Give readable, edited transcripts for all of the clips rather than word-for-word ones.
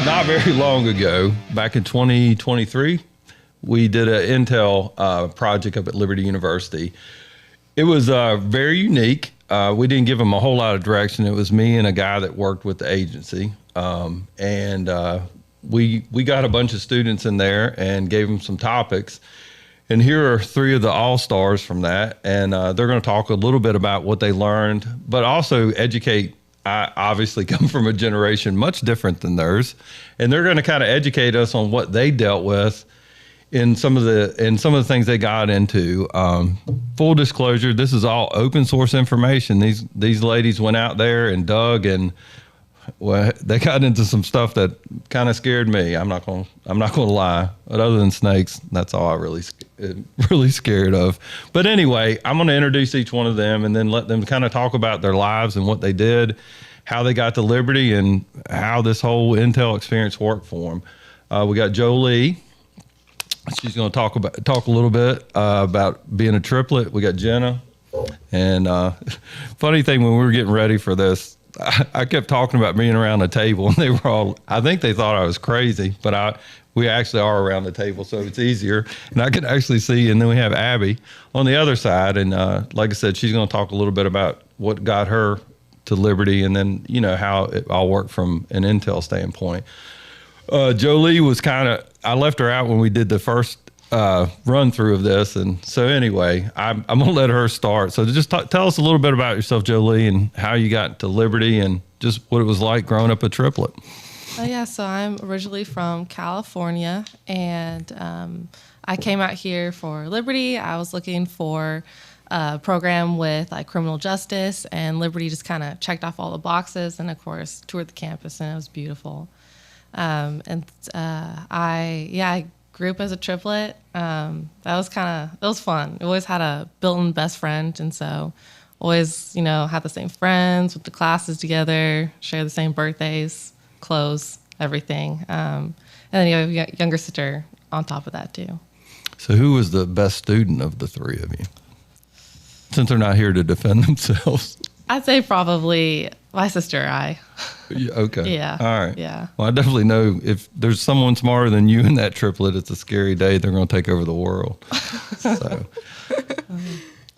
not very long ago, back in 2023, we did an Intel project up at Liberty University. It was very unique. We didn't give them a whole lot of direction. It was me and a guy that worked with the agency. We got a bunch of students in there and gave them some topics. And here are three of the all-stars from that. And they're going to talk a little bit about what they learned, but also educate. I obviously come from a generation much different than theirs. And they're going to kind of educate us on what they dealt with in some of the things they got into. Full disclosure, this is all open source information. These ladies went out there and dug, and well, they got into some stuff that kind of scared me. I'm not going to lie. But other than snakes, that's all I really scared of. But anyway, I'm going to introduce each one of them and then let them kind of talk about their lives and what they did, how they got to Liberty, and how this whole Intel experience worked for them. We got Jolie. She's going to talk a little bit about being a triplet. We got Jenna. And funny thing, when we were getting ready for this, I kept talking about being around the table, and they were all, I think they thought I was crazy, but we actually are around the table, so it's easier. And I can actually see, and then we have Abby on the other side. And like I said, she's going to talk a little bit about what got her to Liberty, and then, how it all worked from an Intel standpoint. Jolie was I left her out when we did the first run through of this. And so anyway, I'm going to let her start. So just tell us a little bit about yourself, Jolie, and how you got to Liberty and just what it was like growing up a triplet. So I'm originally from California, and I came out here for Liberty. I was looking for a program with like criminal justice, and Liberty just kind of checked off all the boxes, and of course toured the campus, and it was beautiful. I grew up as a triplet. It was fun. I always had a built-in best friend, and so always, had the same friends with the classes together, share the same birthdays, clothes, everything. And then you have a younger sister on top of that too. So who was the best student of the three of you? Since they're not here to defend themselves. I'd say probably my sister or I. Okay. Yeah. All right. Yeah. Well, I definitely know if there's someone smarter than you in that triplet, it's a scary day. They're going to take over the world. So,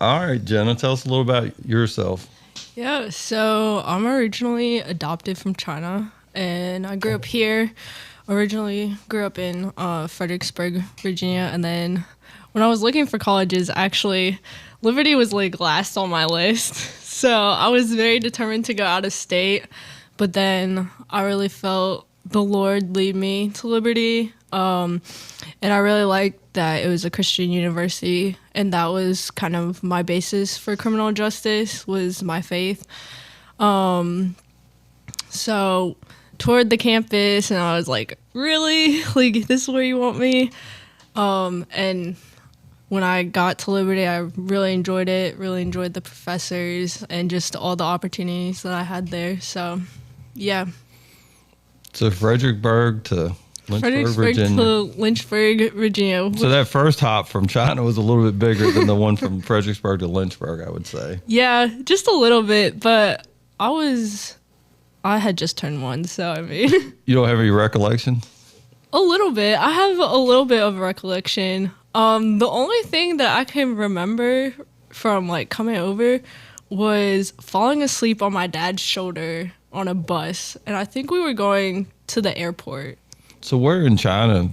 all right, Jenna, tell us a little about yourself. Yeah. So I'm originally adopted from China, and I grew up here. Originally grew up in Fredericksburg, Virginia, and then when I was looking for colleges, actually, Liberty was like last on my list. So I was very determined to go out of state, but then I really felt the Lord lead me to Liberty. And I really liked that it was a Christian university, and that was kind of my basis for criminal justice, was my faith. So toured the campus, and I was like, really? Like, this is where you want me? And when I got to Liberty, I really enjoyed it, really enjoyed the professors and just all the opportunities that I had there. So, yeah. So Fredericksburg to Lynchburg, Virginia. To Lynchburg, Virginia. So that first hop from China was a little bit bigger than the one from Fredericksburg to Lynchburg, I would say. Yeah, just a little bit, but I had just turned 1, so I mean. You don't have any recollection? A little bit. I have a little bit of recollection. The only thing that I can remember from like coming over was falling asleep on my dad's shoulder on a bus, and I think we were going to the airport. So where in China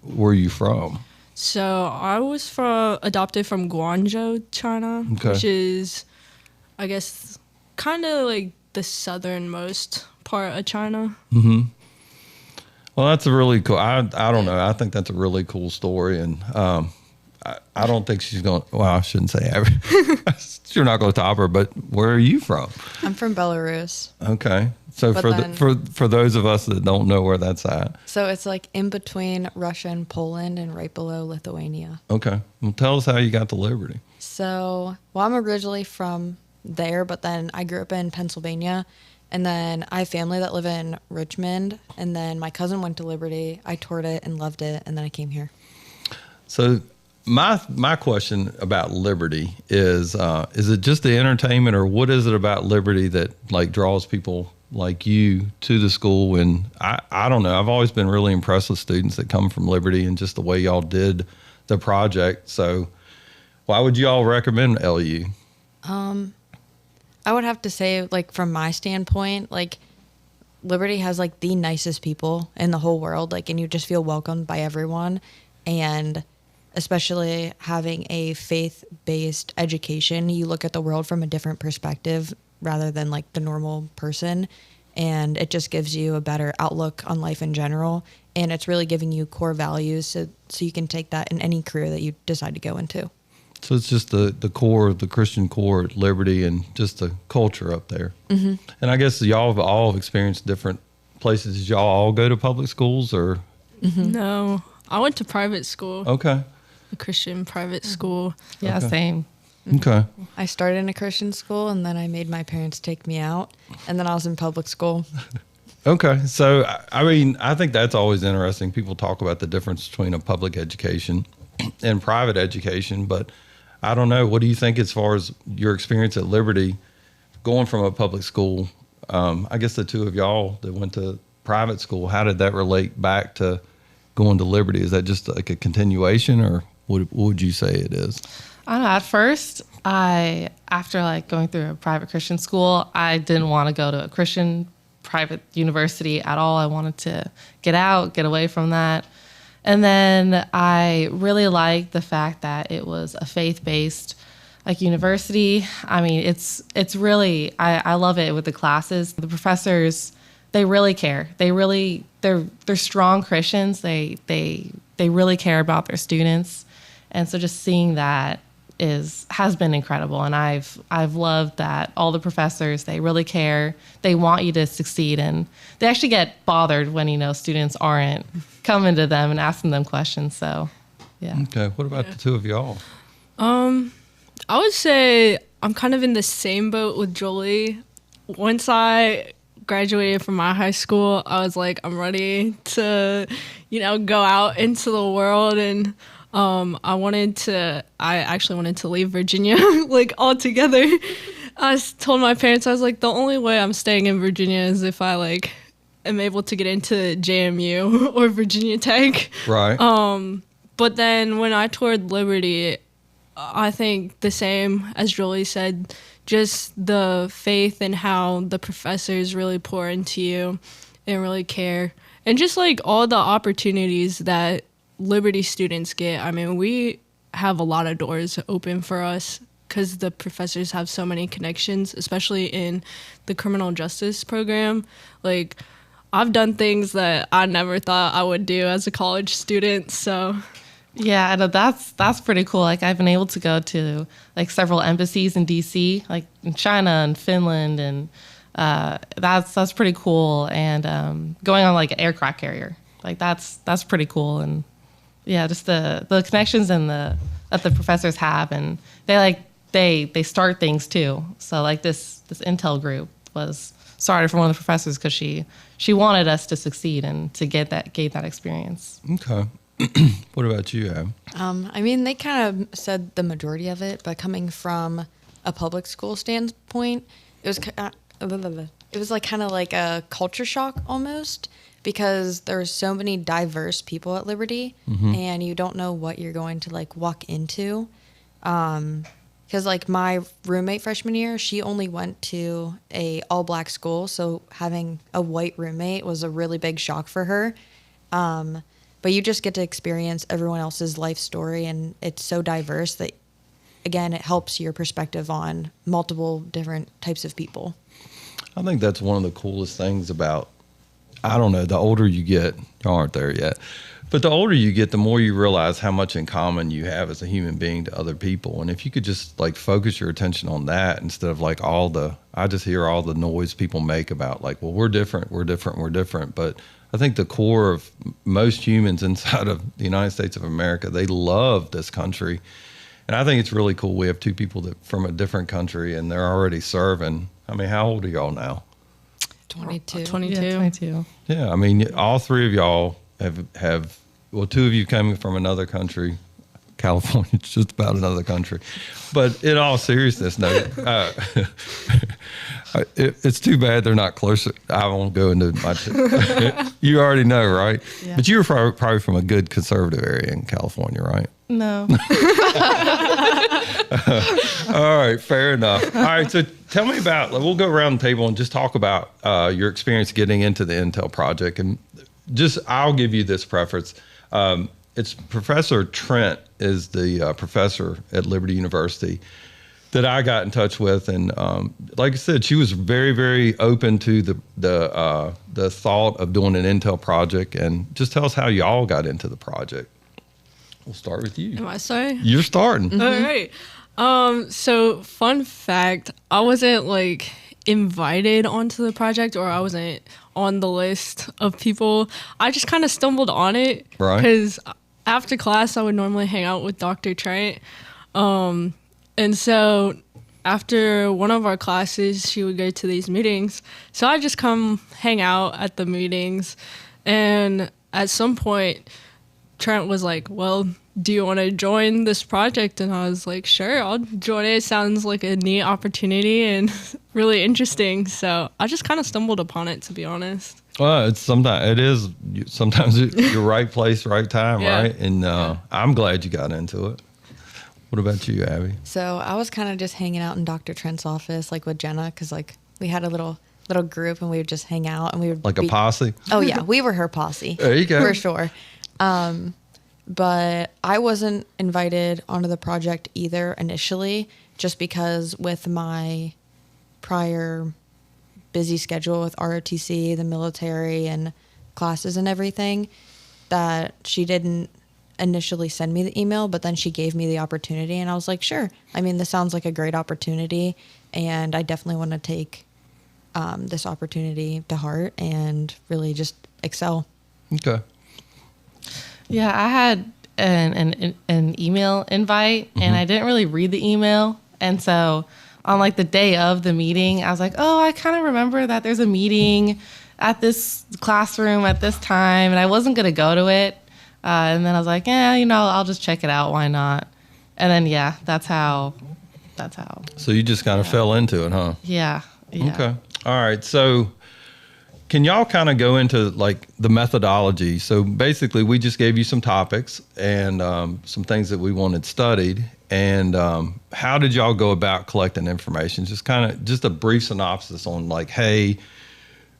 were you from? So I was adopted from Guangzhou, China, okay. Which is, I guess, kind of like the southernmost part of China. Mm-hmm. Well, that's a really cool. I don't know. I think that's a really cool story, and I don't think she's going. Well, I shouldn't say you're not going to top her. But where are you from? I'm from Belarus. Okay, so for those of us that don't know where that's at, so it's like in between Russia and Poland, and right below Lithuania. Okay, well, tell us how you got to Liberty. So, I'm originally from there, but then I grew up in Pennsylvania. And then I have family that live in Richmond, and then my cousin went to Liberty. I toured it and loved it, and then I came here. So my question about Liberty is it just the entertainment, or what is it about Liberty that like draws people like you to the school. And I don't know, I've always been really impressed with students that come from Liberty and just the way y'all did the project. So why would y'all recommend LU? I would have to say, like, from my standpoint, like, Liberty has, like, the nicest people in the whole world, like, and you just feel welcomed by everyone. And especially having a faith-based education, you look at the world from a different perspective rather than, like, the normal person. And it just gives you a better outlook on life in general. And it's really giving you core values so you can take that in any career that you decide to go into. So it's just the core, the Christian core at Liberty, and just the culture up there. Mm-hmm. And I guess y'all have all experienced different places. Did y'all all go to public schools or? Mm-hmm. No, I went to private school. Okay. A Christian private school. Yeah, Okay. same. Okay. I started in a Christian school, and then I made my parents take me out, and then I was in public school. Okay. So, I mean, I think that's always interesting. People talk about the difference between a public education and private education, but I don't know. What do you think as far as your experience at Liberty going from a public school? I guess the two of y'all that went to private school, how did that relate back to going to Liberty? Is that just like a continuation, or what would you say it is? I don't know. At first, after like going through a private Christian school, I didn't want to go to a Christian private university at all. I wanted to get out, get away from that. And then I really liked the fact that it was a faith-based like university. I mean, it's really, I love it with the classes. The professors, they really care. They're strong Christians. They really care about their students. And so just seeing that has been incredible. And I've loved that all the professors, they really care. They want you to succeed, and they actually get bothered when, students aren't coming to them and asking them questions. So, yeah. Okay. What about the two of y'all? I would say I'm kind of in the same boat with Jolie. Once I graduated from my high school, I was like, I'm ready to, go out into the world. And I actually wanted to leave Virginia, like, altogether. I told my parents, I was like, the only way I'm staying in Virginia is if I, like, am able to get into JMU or Virginia Tech. Right. But then when I toured Liberty, I think the same as Jolie said, just the faith and how the professors really pour into you and really care. And just, like, all the opportunities that Liberty students get. I mean, we have a lot of doors open for us because the professors have so many connections, especially in the criminal justice program. Like, I've done things that I never thought I would do as a college student, so... Yeah, I know that's pretty cool. Like, I've been able to go to like several embassies in DC, like in China and Finland, and that's pretty cool. And going on like an aircraft carrier, like that's pretty cool. And yeah, just the connections and that the professors have, and they start things too. So like this Intel group was started from one of the professors because she wanted us to succeed and to gain that experience. Okay. What about you, Ab? I mean, they kind of said the majority of it, but coming from a public school standpoint, it was like kind of like a culture shock almost, because there's so many diverse people at Liberty, and you don't know what you're going to like walk into. Because like my roommate freshman year, she only went to a all-black school, so having a white roommate was a really big shock for her. But you just get to experience everyone else's life story, and it's so diverse that, again, it helps your perspective on multiple different types of people. I think that's one of the coolest things about, I don't know, the older you get, y'all aren't there yet, but the older you get, the more you realize how much in common you have as a human being to other people. And if you could just like focus your attention on that instead of like I just hear all the noise people make about like, well, we're different. But I think the core of most humans inside of the United States of America, they love this country. And I think it's really cool. We have two people that from a different country and they're already serving. I mean, how old are y'all now? 22. 22. Yeah, 22. Yeah. I mean, all three of y'all have well, two of you coming from another country. California's just about another country. But in all seriousness, no, It's too bad they're not closer. I won't go into much. You already know, right? Yeah. But you were probably from a good conservative area in California, right? No. All right, fair enough. All right, so tell me about, we'll go around the table and just talk about your experience getting into the Intel project. And just, I'll give you this preference. It's Professor Trent is the professor at Liberty University that I got in touch with. And like I said, she was very, very open to the thought of doing an Intel project. And just tell us how y'all got into the project. We'll start with you. Am I starting? You're starting. All right. So fun fact, I wasn't like invited onto the project, or I wasn't on the list of people. I just kind of stumbled on it. Right. Because after class, I would normally hang out with Dr. Trent. And so after one of our classes, she would go to these meetings. So I just come hang out at the meetings. And at some point, Trent was like, well, do you want to join this project? And I was like, sure, I'll join it. Sounds like a neat opportunity and really interesting. So I just kind of stumbled upon it, to be honest. Well, it's sometimes you're right place, right time, Yeah. right? And I'm glad you got into it. What about you, Abby? So I was kind of just hanging out in Dr. Trent's office, like with Jenna, because like we had a little group and we would just hang out and we would Like a posse? Oh yeah, we were her posse. There you go. For sure. But I wasn't invited onto the project either initially, just because with my prior busy schedule with ROTC, the military, and classes and everything, that she didn't initially send me the email, but then she gave me the opportunity and I was like, sure. I mean, this sounds like a great opportunity and I definitely want to take this opportunity to heart and really just excel. Okay. Yeah, I had an email invite and I didn't really read the email. And so on like the day of the meeting, I was like, oh, I kind of remember that there's a meeting at this classroom at this time. And I wasn't going to go to it. And then I was like, yeah, I'll just check it out. Why not? And then, yeah, that's how. So you just kind of fell into it, huh? Yeah. Okay. All right. So can y'all kind of go into like the methodology? So basically we just gave you some topics and some things that we wanted studied. And how did y'all go about collecting information? Just a brief synopsis on like, hey,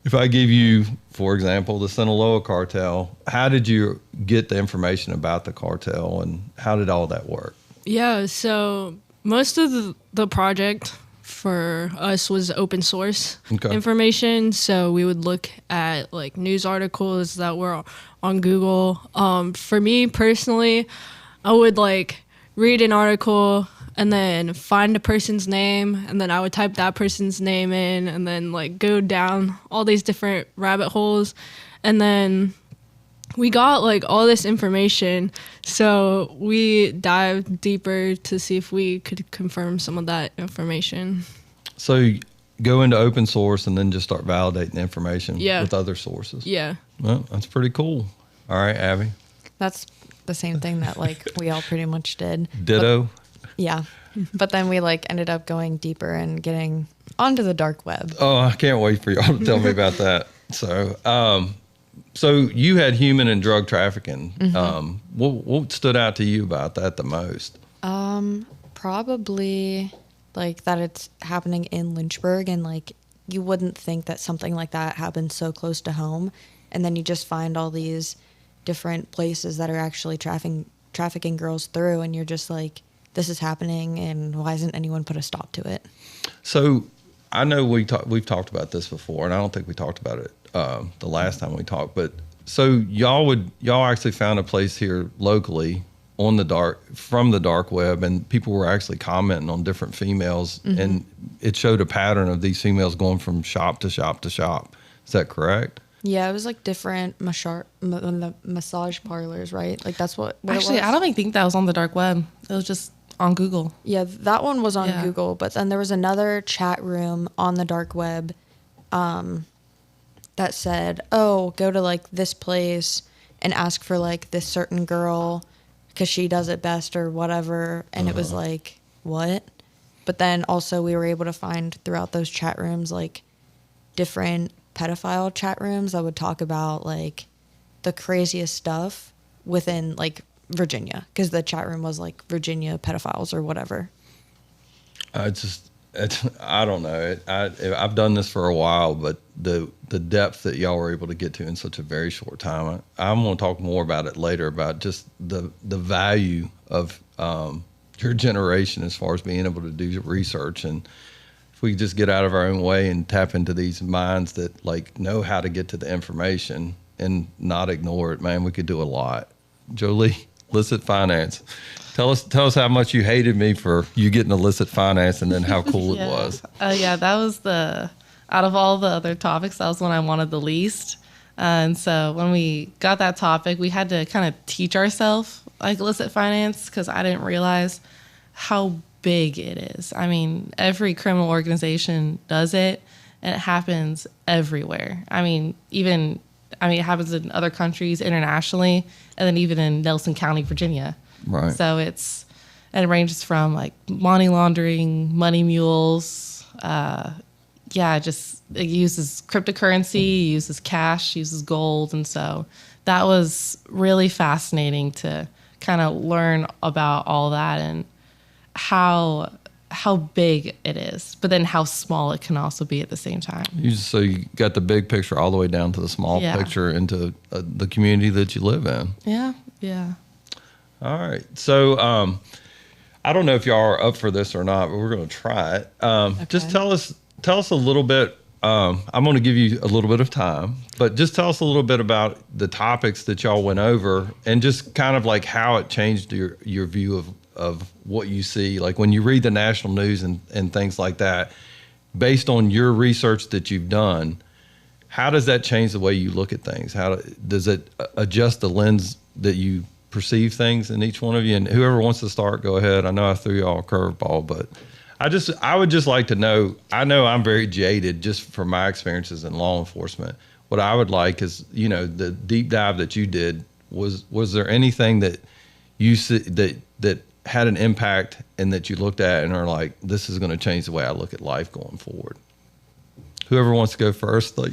if I give you, for example, the Sinaloa cartel, how did you get the information about the cartel and how did all that work? Yeah, so most of the project for us was open source information. So we would look at like news articles that were on Google. For me personally, I would like read an article and then find a person's name, and then I would type that person's name in and then like go down all these different rabbit holes. And then we got like all this information. So we dived deeper to see if we could confirm some of that information. So you go into open source and then just start validating the information Yeah. with other sources. Yeah. Well, that's pretty cool. All right, Abby. That's the same thing that like we all pretty much did. Ditto. Yeah. But then we like ended up going deeper and getting onto the dark web. Oh, I can't wait for y'all to tell me about that. So you had human and drug trafficking. What stood out to you about that the most? Probably like that it's happening in Lynchburg, and like you wouldn't think that something like that happens so close to home. And then you just find all these different places that are actually trafficking girls through, and you're just like, this is happening, and why hasn't anyone put a stop to it? So I know we've talked about this before, and I don't think we talked about it the last time we talked. But so y'all actually found a place here locally from the dark web, and people were actually commenting on different females, and it showed a pattern of these females going from shop to shop to shop. Is that correct? Yeah, it was like different massage parlors, right? Like that's what Actually, it was. I don't even think that was on the dark web. It was just on Google. Yeah, that one was on Google, but then there was another chat room on the dark web that said, oh, go to like this place and ask for like this certain girl because she does it best or whatever. And it was like, what? But then also we were able to find throughout those chat rooms like different pedophile chat rooms that would talk about like the craziest stuff within like Virginia, because the chat room was like Virginia pedophiles or whatever. I don't know. I've done this for a while, but the depth that y'all were able to get to in such a very short time, I'm going to talk more about it later, about just the value of your generation as far as being able to do research. And if we just get out of our own way and tap into these minds that like know how to get to the information and not ignore it, man, we could do a lot. Jolie, illicit finance. Tell us how much you hated me for you getting illicit finance, and then how cool it was. Yeah, that was out of all the other topics, that was one I wanted the least. And so when we got that topic, we had to kind of teach ourselves like illicit finance, because I didn't realize how big it is. I mean, every criminal organization does it, and it happens everywhere. It happens in other countries internationally, and then even in Nelson County, Virginia. Right. So it ranges from like money laundering, money mules. It uses cryptocurrency, uses cash, uses gold. And so that was really fascinating to kind of learn about all that and how big it is, but then how small it can also be at the same time. So you got the big picture all the way down to the small picture into the community that you live in. Yeah. All right. So I don't know if y'all are up for this or not, but we're going to try it. Okay. Just tell us a little bit. I'm going to give you a little bit of time, but just tell us a little bit about the topics that y'all went over, and just kind of like how it changed your view of what you see. Like when you read the national news and things like that, based on your research that you've done, how does that change the way you look at things? How does it adjust the lens that you perceive things in each one of you? And whoever wants to start, go ahead. I know I threw y'all a curveball, but I would just like to know, I know I'm very jaded just from my experiences in law enforcement. What I would like is, the deep dive that you did, was there anything that you see that had an impact and that you looked at and are like, this is going to change the way I look at life going forward? Whoever wants to go first, I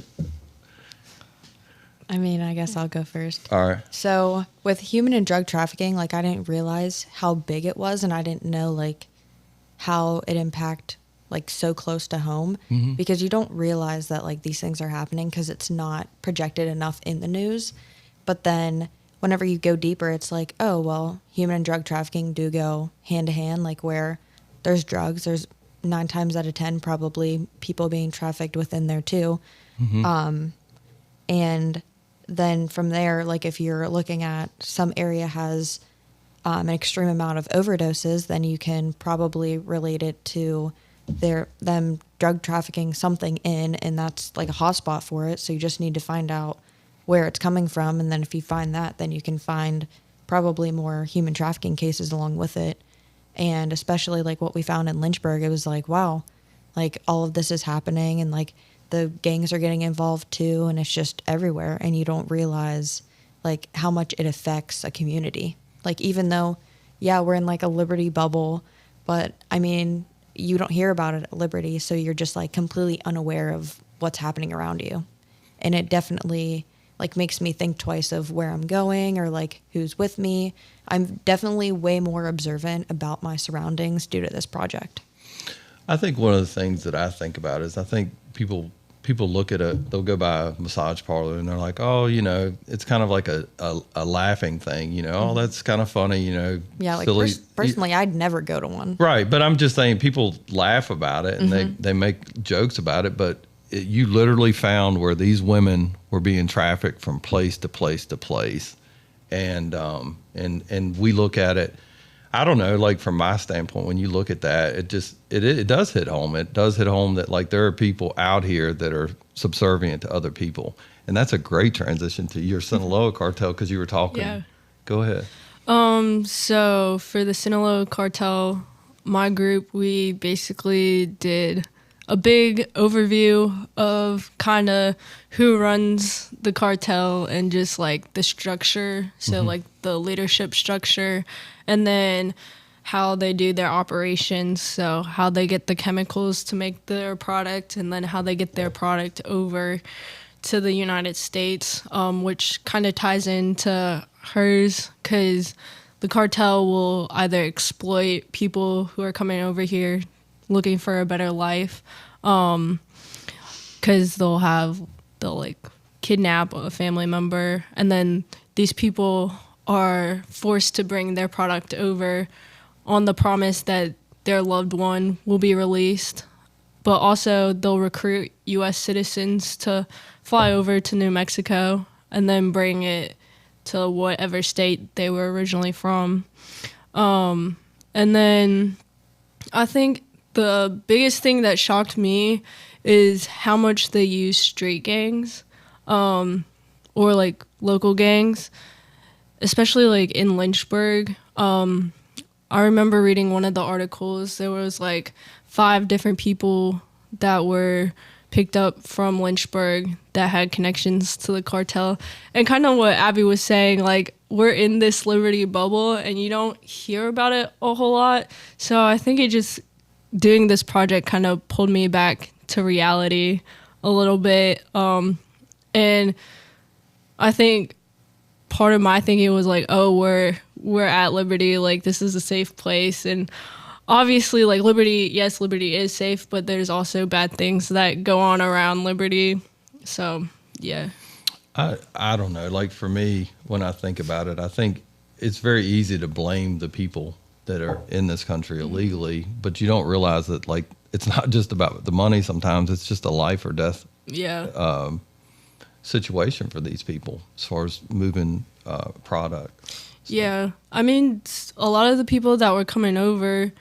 guess I'll go first. All right. So with human and drug trafficking, like I didn't realize how big it was, and I didn't know like how it impact like so close to home, because you don't realize that like these things are happening because it's not projected enough in the news. But then whenever you go deeper, it's like, oh, well, human and drug trafficking do go hand to hand. Like where there's drugs, there's 9 times out of 10 probably people being trafficked within there too. And then from there, like if you're looking at some area has an extreme amount of overdoses, then you can probably relate it to them drug trafficking something in, and that's like a hotspot for it. So you just need to find out where it's coming from, and then if you find that, then you can find probably more human trafficking cases along with it. And especially like what we found in Lynchburg, it was like, wow, like all of this is happening, and like the gangs are getting involved too, and it's just everywhere, and you don't realize like how much it affects a community. Like even though, we're in like a Liberty bubble, but you don't hear about it at Liberty, so you're just like completely unaware of what's happening around you. And it definitely like makes me think twice of where I'm going or like who's with me. I'm definitely way more observant about my surroundings due to this project. I think one of the things that I think about is I think people look at they'll go by a massage parlor and they're like, oh, it's kind of like a laughing thing, oh, that's kind of funny, Yeah, like silly. Personally, I'd never go to one. Right, but I'm just saying people laugh about it and they make jokes about it, but you literally found where these women were being trafficked from place to place to place, and we look at it. I don't know, like from my standpoint, when you look at that, it does hit home. It does hit home that like there are people out here that are subservient to other people. And that's a great transition to your Sinaloa cartel, because you were talking. Yeah. Go ahead. So for the Sinaloa cartel, my group, we basically did a big overview of kind of who runs the cartel and just like the structure. So like the leadership structure. And then how they do their operations, so how they get the chemicals to make their product, and then how they get their product over to the United States, which kind of ties into hers, because the cartel will either exploit people who are coming over here looking for a better life, because they'll like kidnap a family member, and then these people are forced to bring their product over on the promise that their loved one will be released. But also they'll recruit U.S. citizens to fly over to New Mexico and then bring it to whatever state they were originally from. And then I think the biggest thing that shocked me is how much they use street gangs, or like local gangs, especially like in Lynchburg. I remember reading one of the articles. There was like 5 different people that were picked up from Lynchburg that had connections to the cartel. And kind of what Abby was saying, like, we're in this Liberty bubble and you don't hear about it a whole lot. So I think doing this project kind of pulled me back to reality a little bit. And I think part of my thinking was like, oh, we're at Liberty, like this is a safe place. And obviously, like Liberty is safe, but there's also bad things that go on around Liberty. So yeah. I don't know. Like for me, when I think about it, I think it's very easy to blame the people that are in this country illegally, but you don't realize that like it's not just about the money. Sometimes it's just a life or death situation for these people as far as moving product. So. Yeah, I mean, a lot of the people that were coming over,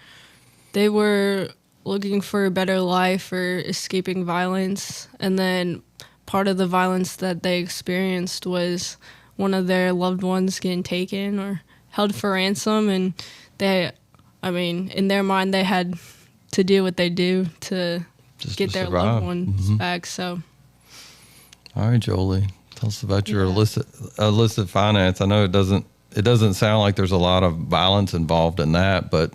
they were looking for a better life or escaping violence, and then part of the violence that they experienced was one of their loved ones getting taken or held for ransom, and in their mind, they had to do what they do to just get their loved ones back. So, all right, Jolie, tell us about your illicit finance. I know it doesn't sound like there's a lot of violence involved in that, but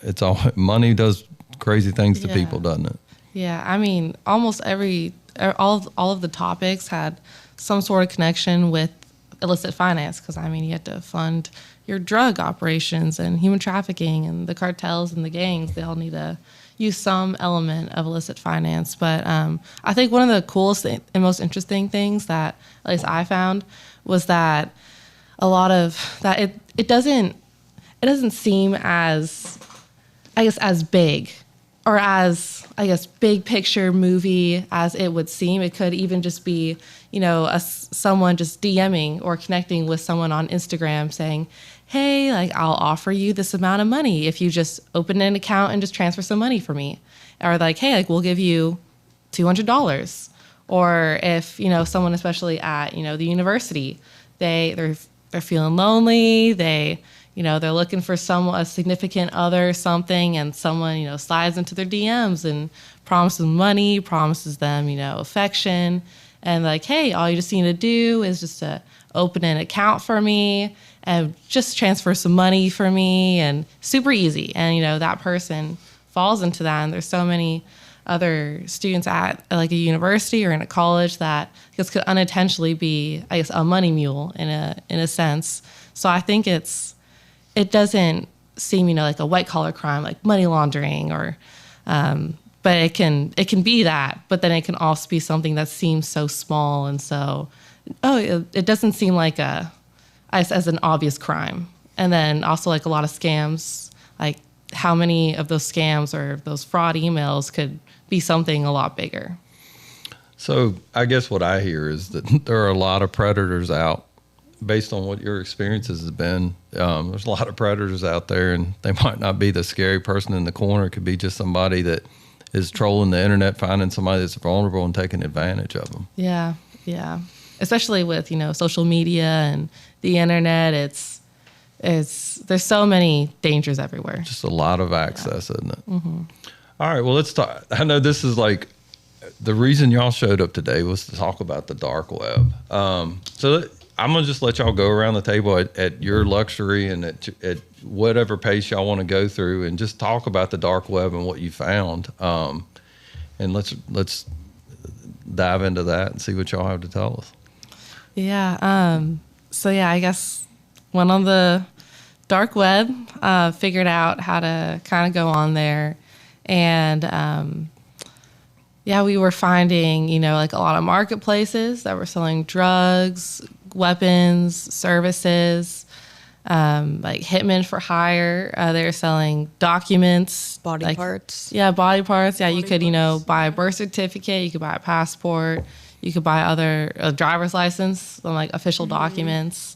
it's all money does crazy things to people, doesn't it? Yeah, I mean, almost all of the topics had some sort of connection with illicit finance, because I mean, you had to fund your drug operations and human trafficking, and the cartels and the gangs. They all need to use some element of illicit finance. But I think one of the coolest and most interesting things that at least I found was that a lot of that it doesn't seem as, I guess, as big or as, I guess, big picture movie as it would seem. It could even just be, someone just DMing or connecting with someone on Instagram saying, hey, like, I'll offer you this amount of money if you just open an account and just transfer some money for me. Or like, hey, like, we'll give you $200. Or if, someone, especially at, the university, they're feeling lonely, they're looking for a significant other, something, and someone, slides into their DMs and promises money, promises them, affection, and like, hey, all you just need to do is just to open an account for me and just transfer some money for me, and super easy. And, that person falls into that, and there's so many other students at like a university or in a college that I guess could unintentionally be, I guess, a money mule in a sense. So I think it doesn't seem, like a white collar crime like money laundering or, but it can be that, but then it can also be something that seems so small. And so, it doesn't seem like as an obvious crime. And then also like a lot of scams, like how many of those scams or those fraud emails could be something a lot bigger. So I guess what I hear is that there are a lot of predators out. Based on what your experiences has been, there's a lot of predators out there, and they might not be the scary person in the corner. It could be just somebody that is trolling the internet, finding somebody that's vulnerable and taking advantage of them. Yeah. Especially with, social media and the internet, there's so many dangers everywhere. Just a lot of access, isn't it? Mm-hmm. All right, well, let's talk. I know this is like the reason y'all showed up today was to talk about the dark web. So I'm gonna just let y'all go around the table at your luxury and at whatever pace y'all want to go through, and just talk about the dark web and what you found. And let's dive into that and see what y'all have to tell us. Yeah. So yeah, I guess went on the dark web, figured out how to kind of go on there, and yeah, we were finding, like a lot of marketplaces that were selling drugs, weapons, services, like hitmen for hire. They were selling documents, Body parts. Yeah, body parts. Yeah, you could, parts. buy a birth certificate. You could buy a passport. You could buy a driver's license, like official documents.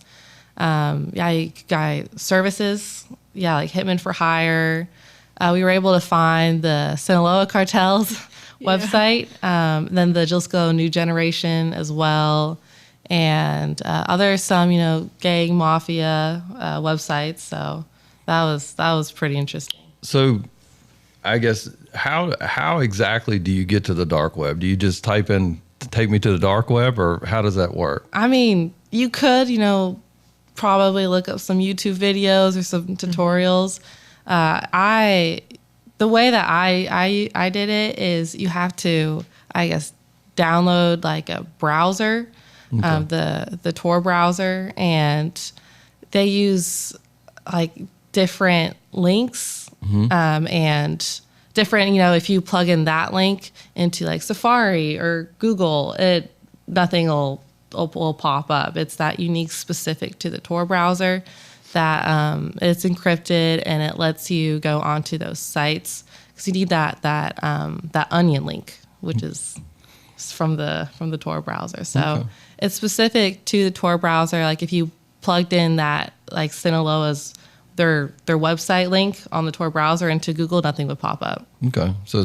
Yeah, you could buy services. Yeah, like hitmen for hire. We were able to find the Sinaloa cartels website, then the Jalisco New Generation as well, and some gang mafia websites. So that was pretty interesting. So, I guess how exactly do you get to the dark web? Do you just type in "take me to the dark web," or how does that work? I mean, you could probably look up some YouTube videos or some tutorials. The way that I did it is you have to, I guess, download like a browser, the Tor browser, and they use like different links and different, if you plug in that link into like Safari or Google, nothing will pop up. It's that unique specific to the Tor browser that it's encrypted, and it lets you go onto those sites, because you need that onion link, which is from the Tor browser. So it's specific to the Tor browser. Like if you plugged in that like Sinaloa's their website link on the Tor browser into Google, nothing would pop up. Okay, so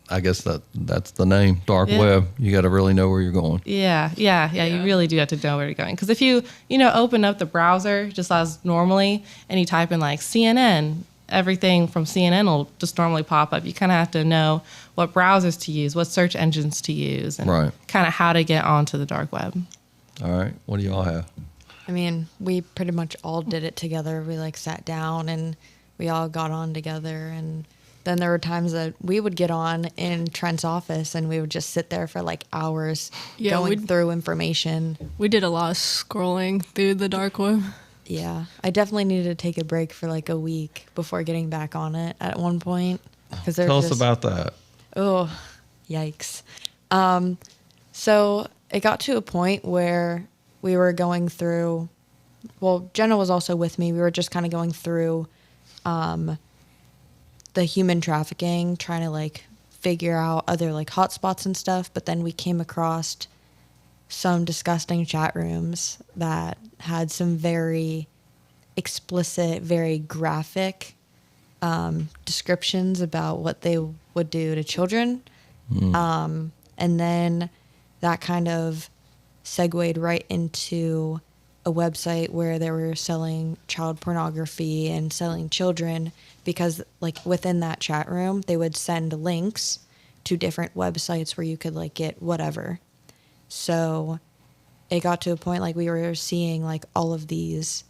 I guess that's the name, dark web. You got to really know where you're going. Yeah. You really do have to know where you're going, because if you open up the browser just as normally and you type in like CNN, everything from CNN will just normally pop up. You kind of have to know what browsers to use, what search engines to use, and kind of how to get onto the dark web. All right, what do y'all have? I mean, we pretty much all did it together. We like sat down and we all got on together, and then there were times that we would get on in Trent's office and we would just sit there for like hours going through information. We did a lot of scrolling through the dark web. Yeah, I definitely needed to take a break for like a week before getting back on it at one point. Tell us about that. Oh, yikes. So it got to a point where we were going through, well, Jenna was also with me. We were just kind of going through the human trafficking, trying to like figure out other like hotspots and stuff. But then we came across some disgusting chat rooms that had some very explicit, very graphic descriptions about what they would do to children. And then that kind of segued right into a website where they were selling child pornography and selling children, because like within that chat room they would send links to different websites where you could like get whatever. So it got to a point like we were seeing like all of these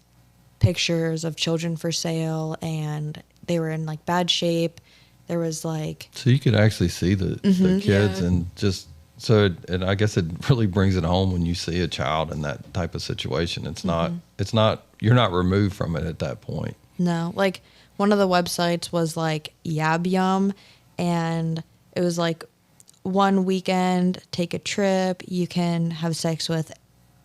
pictures of children for sale, and they were in like bad shape. There was like, so you could actually see the kids, and just and I guess it really brings it home when you see a child in that type of situation. It's not you're not removed from it at that point. No, like one of the websites was like Yab Yum, and it was like one weekend, take a trip, you can have sex with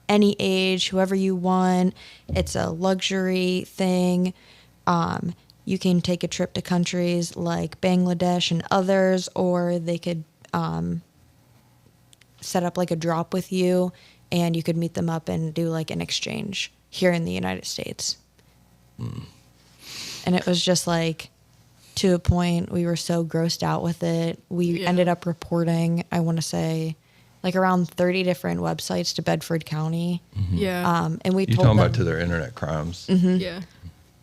any age, whoever you want. It's a luxury thing. You can take a trip to countries like Bangladesh and others, or they could set up like a drop with you, and you could meet them up and do like an exchange here in the United States. And it was just like, to a point, we were so grossed out with it. We ended up reporting, I want to say, like around 30 different websites to Bedford County. And we You're told talking them, about to their internet crimes. Yeah.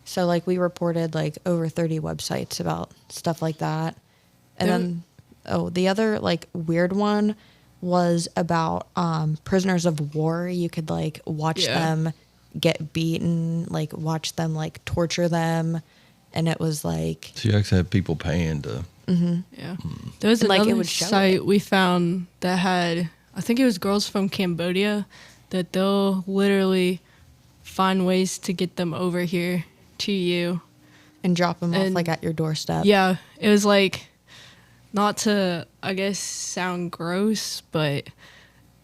So like we reported like over 30 websites about stuff like that. And then the other like weird one was about prisoners of war. You could like watch them get beaten, like watch them like torture them, and it was like. So you actually had people paying to. Yeah. There was And, like, it another would show site we found that had, I think it was girls from Cambodia, that they'll literally find ways to get them over here to you. And drop them off And- like at your doorstep. Yeah, it was like, not to, I guess, sound gross, but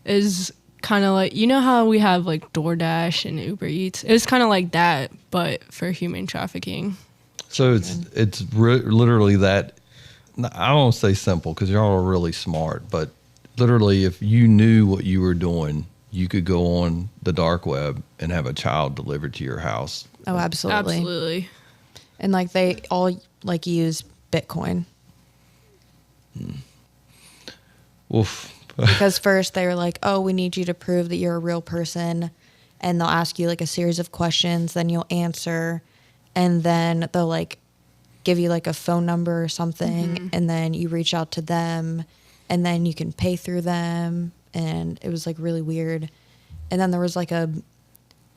is kind of like, you know how we have like DoorDash and Uber Eats? It was kind of like that, but for human trafficking. So it's literally that. I don't say simple because y'all are really smart, but literally, if you knew what you were doing, you could go on the dark web and have a child delivered to your house. Oh, absolutely. Absolutely. And like they all like use Bitcoin. Oof. Because first they were like, oh, we need you to prove that you're a real person. And they'll ask you like a series of questions, then you'll answer. And then they'll like give you like a phone number or something. And then you reach out to them and then you can pay through them. And it was like really weird. And then there was like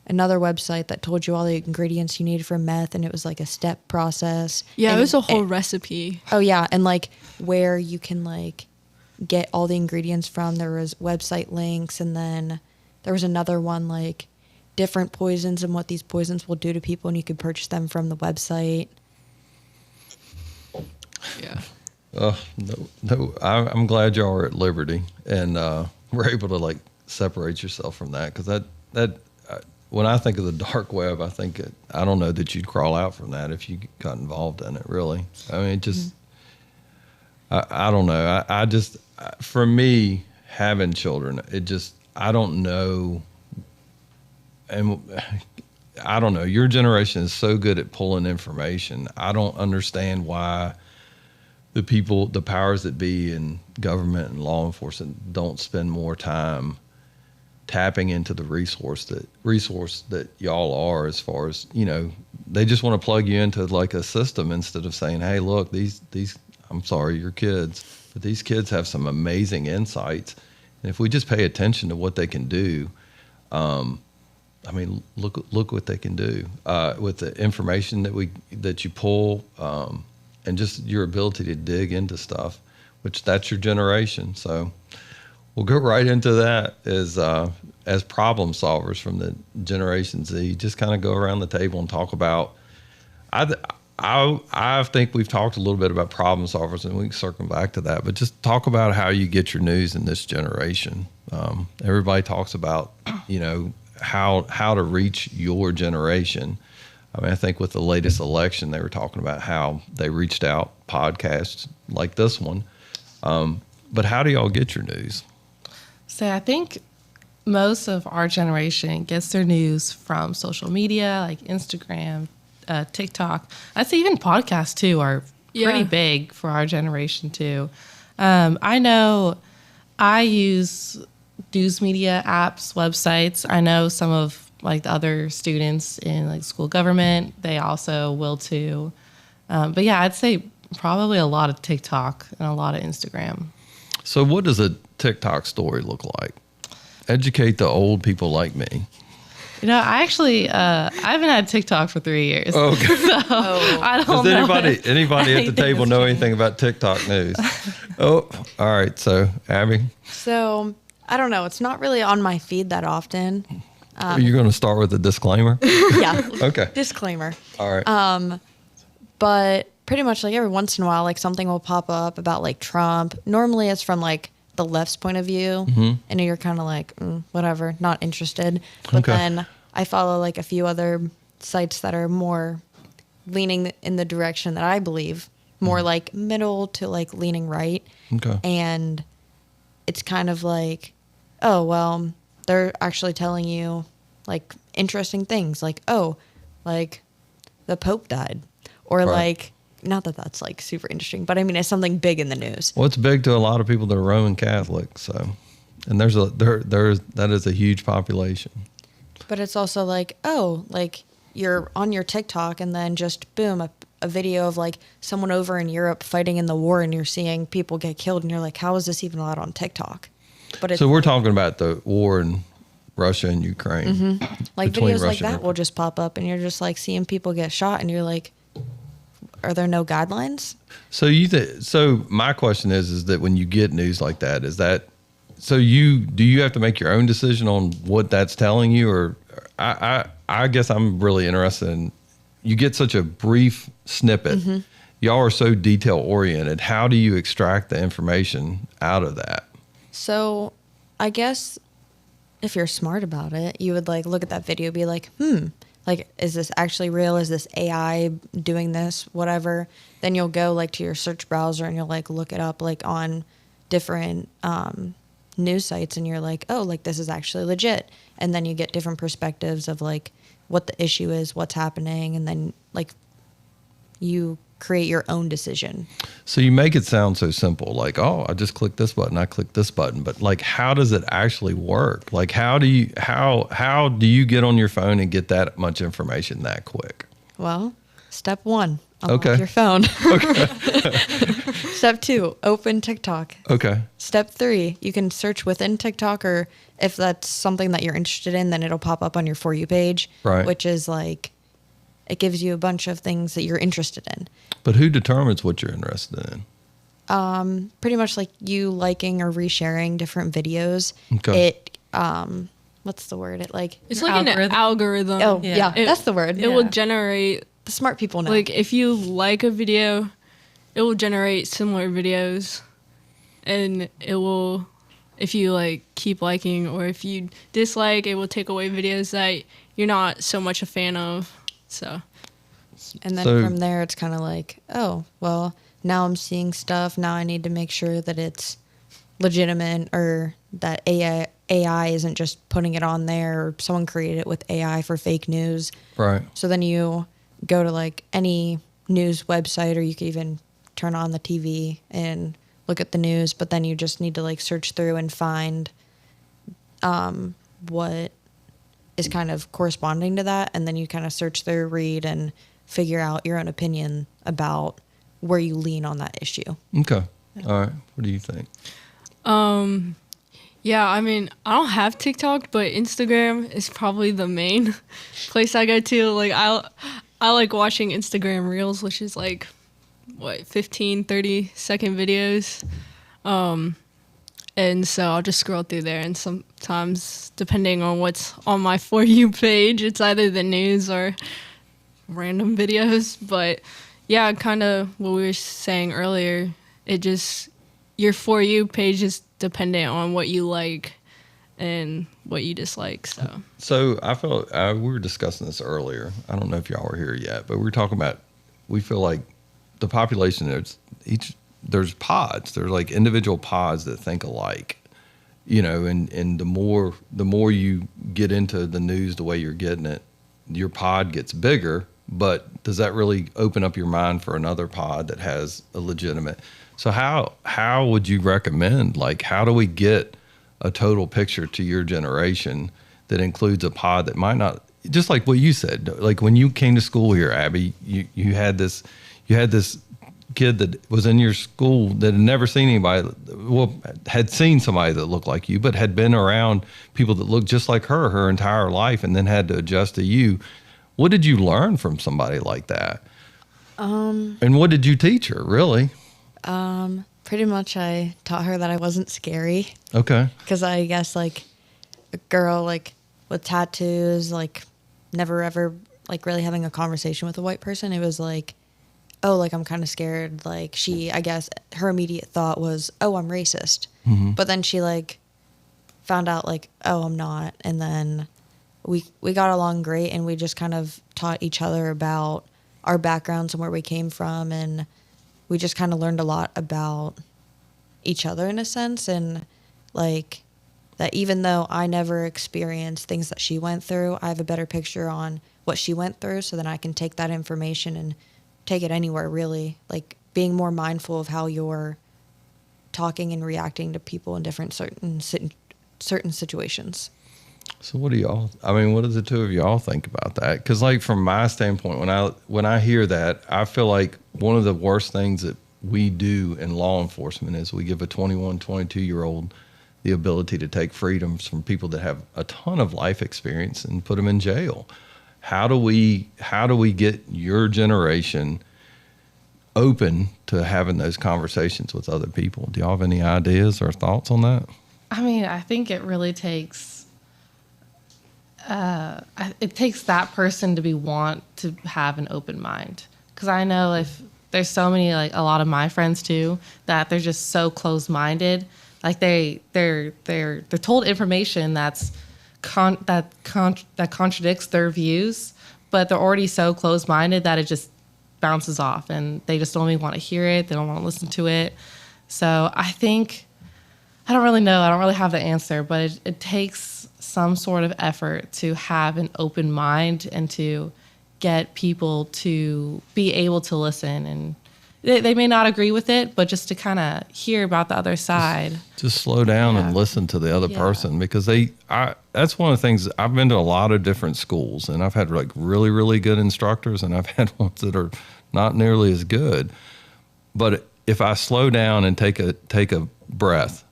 another website that told you all the ingredients you needed for meth. And it was like a step process. Yeah, and it was a whole recipe. Oh yeah, and like where you can like get all the ingredients from. There was website links, and then there was another one like different poisons and what these poisons will do to people, and you could purchase them from the website. Yeah. No. I'm glad y'all are at liberty and we're able to like separate yourself from that because that when I think of the dark web, I think I don't know that you'd crawl out from that if you got involved in it. Really, I mean, it just I don't know. I just for me having children, it just I don't know, and I don't know. Your generation is so good at pulling information. I don't understand why the powers that be in government and law enforcement don't spend more time tapping into the resource that y'all are, as far as, you know, they just want to plug you into like a system instead of saying, hey, look, these I'm sorry, you're kids, but these kids have some amazing insights. And if we just pay attention to what they can do, I mean, look what they can do with the information that you pull, and just your ability to dig into stuff, which that's your generation. So we'll go right into that as problem solvers from the Generation Z. Just kind of go around the table and talk about. I think we've talked a little bit about problem solvers, and we can circle back to that. But just talk about how you get your news in this generation. Everybody talks about, you know, how to reach your generation. I mean, I think with the latest election, they were talking about how they reached out, podcasts like this one. But how do y'all get your news? So I think most of our generation gets their news from social media, like Instagram, TikTok. I'd say even podcasts too are pretty big for our generation too. I know I use news media apps, websites. I know some of like the other students in like school government, they also will too. But yeah, I'd say probably a lot of TikTok and a lot of Instagram. So what does a TikTok story look like? Educate the old people like me. You know, I actually, I haven't had TikTok for 3 years. Okay. So I don't Does know. anybody at the table know anything about TikTok news? Oh, all right. So, Abby, So I don't know. It's not really on my feed that often. are you going to start with a disclaimer? Yeah. Okay. Disclaimer. All right. But pretty much like every once in a while, like something will pop up about like Trump. Normally it's from like the left's point of view, and you're kind of like, whatever, not interested. But Okay. then I follow like a few other sites that are more leaning in the direction that I believe, more like middle to like leaning right. Okay. And it's kind of like, oh, well, they're actually telling you like interesting things, like, oh, like the Pope died, or Right. like, not that that's like super interesting, but I mean, it's something big in the news. Well, it's big to a lot of people that are Roman Catholic. So, and that is a huge population. But it's also like, oh, like you're on your TikTok and then just boom, a video of like someone over in Europe fighting in the war, and you're seeing people get killed, and you're like, how is this even allowed on TikTok? But it's So we're talking about the war in Russia and Ukraine. like between videos like Russia and that will just pop up, and you're just like seeing people get shot, and you're like, are there no guidelines? So so my question is that when you get news like that, do you have to make your own decision on what that's telling you, or I guess I'm really interested in, you get such a brief snippet. Y'all are so detail oriented. How do you extract the information out of that? So I guess if you're smart about it, you would like look at that video, be like, like, is this actually real? Is this AI doing this? Whatever. Then you'll go like to your search browser and you'll like look it up like on different news sites, and you're like, oh, like this is actually legit. And then you get different perspectives of like what the issue is, what's happening, and then like you create your own decision. So you make it sound so simple, like, oh, I just click this button, I click this button, but like, how does it actually work? Like, how do you get on your phone and get that much information that quick? Well, step 1, unlock Okay. your phone. Okay. Step 2, open TikTok. Okay. Step 3, you can search within TikTok, or if that's something that you're interested in, then it'll pop up on your For You page, Right. which is like, it gives you a bunch of things that you're interested in. But who determines what you're interested in? Pretty much like you liking or resharing different videos. Okay. It, what's the word? It like, It's Your like an algorithm. algorithm. oh Yeah. yeah, that's the word. It will Yeah. generate, The smart people know. like, if you like a video, it will generate similar videos, and it will, if you like keep liking, or if you dislike, it will take away videos that you're not so much a fan of. So And then So- from there, it's kind of like, oh, well, now I'm seeing stuff. Now I need to make sure that it's legitimate, or that AI isn't just putting it on there, or someone created it with AI for fake news. Right. So then you go to like any news website, or you can even turn on the TV and look at the news, but then you just need to like search through and find what is kind of corresponding to that. And then you kind of search through, read, and figure out your own opinion about where you lean on that issue. Okay. All right. What do you think? yeah, I mean, I don't have TikTok, but Instagram is probably the main place I go to. Like, I like watching Instagram Reels, which is like, 15-30 second videos. And so I'll just scroll through there, and sometimes, depending on what's on my For You page, it's either the news or random videos. But yeah, kind of what we were saying earlier, your For You page is dependent on what you like and what you dislike. So I felt we were discussing this earlier. I don't know if y'all were here yet, but we were talking about, we feel like the population, there's pods. There's like individual pods that think alike, and the more you get into the news the way you're getting it, your pod gets bigger. But does that really open up your mind for another pod that has a legitimate? So how would you recommend, like, how do we get a total picture to your generation that includes a pod that might not, just like what you said, like when you came to school here, Abby, you had this kid that was in your school that had never seen anybody, had seen somebody that looked like you, but had been around people that looked just like her entire life, and then had to adjust to you. What did you learn from somebody like that? And what did you teach her, really? Pretty much I taught her that I wasn't scary. Okay. Because I guess like a girl like with tattoos, like never ever like really having a conversation with a white person, it was like, oh, like I'm kind of scared. Like I guess her immediate thought was, oh, I'm racist. Mm-hmm. But then she like found out like, oh, I'm not. And then we got along great, and we just kind of taught each other about our backgrounds and where we came from, and we just kind of learned a lot about each other in a sense. And like that, even though I never experienced things that she went through, I have a better picture on what she went through, so then I can take that information and take it anywhere, really. Like being more mindful of how you're talking and reacting to people in different certain situations. So what do the two of y'all think about that? Because like from my standpoint, when I hear that, I feel like one of the worst things that we do in law enforcement is we give a 21, 22-year-old the ability to take freedoms from people that have a ton of life experience and put them in jail. How do we get your generation open to having those conversations with other people? Do y'all have any ideas or thoughts on that? I mean, I think it really takes that person to want to have an open mind. Because I know if there's so many, like a lot of my friends too, that they're just so closed-minded. Like they're told information that contradicts their views, but they're already so closed-minded that it just bounces off, and they just don't even want to hear it. They don't want to listen to it. So I think, I don't really know. I don't really have the answer, but it takes some sort of effort to have an open mind and to get people to be able to listen. And they may not agree with it, but just to kind of hear about the other side. Just slow down and listen to the other person, because that's one of the things. I've been to a lot of different schools, and I've had like really, really good instructors, and I've had ones that are not nearly as good. But if I slow down and take a breath